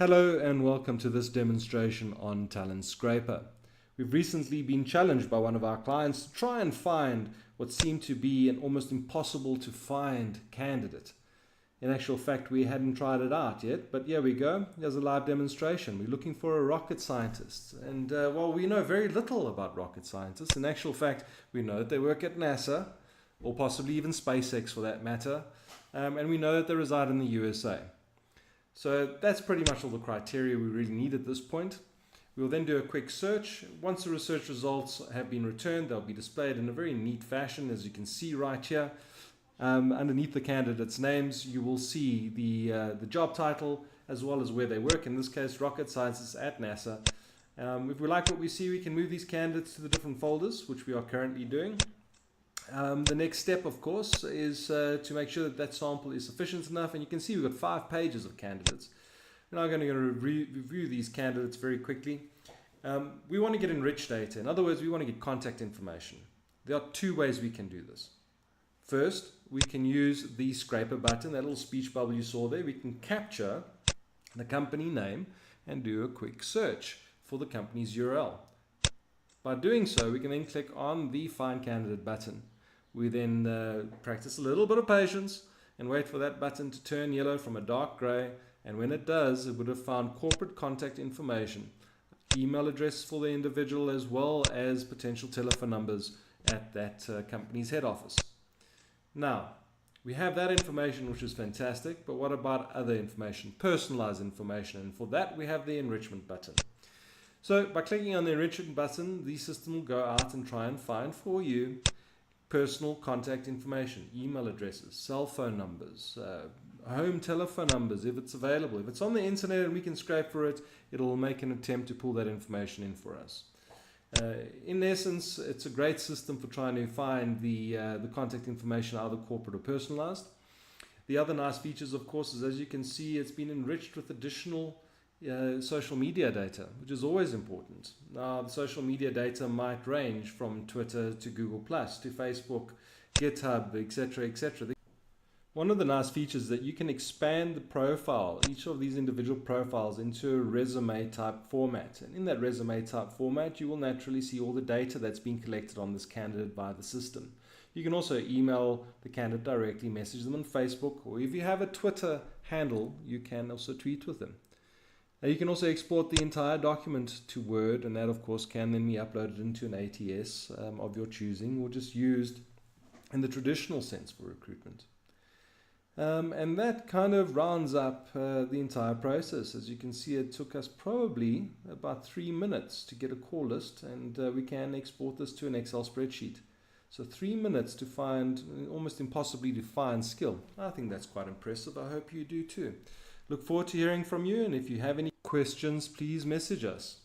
Hello and welcome to this demonstration on Talent Scraper. We've recently been challenged by one of our clients to try and find what seemed to be an almost impossible to find candidate. In actual fact, we hadn't tried it out yet, but here we go. Here's a live demonstration. We're looking for a rocket scientist. And well, we know very little about rocket scientists. In actual fact, we know that they work at NASA, or possibly even SpaceX for that matter. And we know that they reside in the USA. So that's pretty much all the criteria we really need at this point. We'll then do a quick search. Once the research results have been returned, they'll be displayed in a very neat fashion, as you can see right here. Underneath the candidates' names, you will see the job title as well as where they work, in this case rocket scientists at NASA. If we like what we see, we can move these candidates to the different folders, which we are currently doing. The next step, of course, is to make sure that that sample is sufficient enough. And you can see we've got 5 pages of candidates. We're now going to review these candidates very quickly. We want to get enriched data. In other words, we want to get contact information. There are 2 ways we can do this. First, we can use the scraper button, that little speech bubble you saw there. We can capture the company name and do a quick search for the company's URL. By doing so, we can then click on the Find Candidate button. We then practice a little bit of patience and wait for that button to turn yellow from a dark gray. And when it does, it would have found corporate contact information, email address for the individual, as well as potential telephone numbers at that company's head office. Now, we have that information, which is fantastic, but what about other information, personalized information? And for that, we have the enrichment button. So by clicking on the enrichment button, the system will go out and try and find for you personal contact information, email addresses, cell phone numbers, home telephone numbers if it's available. If it's on the internet and we can scrape for it, it'll make an attempt to pull that information in for us. In essence, it's a great system for trying to find the contact information, either corporate or personalized. The other nice features, of course, is as you can see, it's been enriched with additional social media data, which is always important. Now, the social media data might range from Twitter to Google+, to Facebook, GitHub, etc., etc. One of the nice features is that you can expand the profile, each of these individual profiles, into a resume type format. And in that resume type format, you will naturally see all the data that's been collected on this candidate by the system. You can also email the candidate directly, message them on Facebook, or if you have a Twitter handle, you can also tweet with them. You can also export the entire document to Word, and that of course can then be uploaded into an ATS of your choosing, or just used in the traditional sense for recruitment. And that kind of rounds up the entire process. As you can see, it took us probably about 3 minutes to get a call list, and we can export this to an Excel spreadsheet. So 3 minutes to find almost impossibly to find skill. I think that's quite impressive. I hope you do too. Look forward to hearing from you, and if you have any questions, please message us.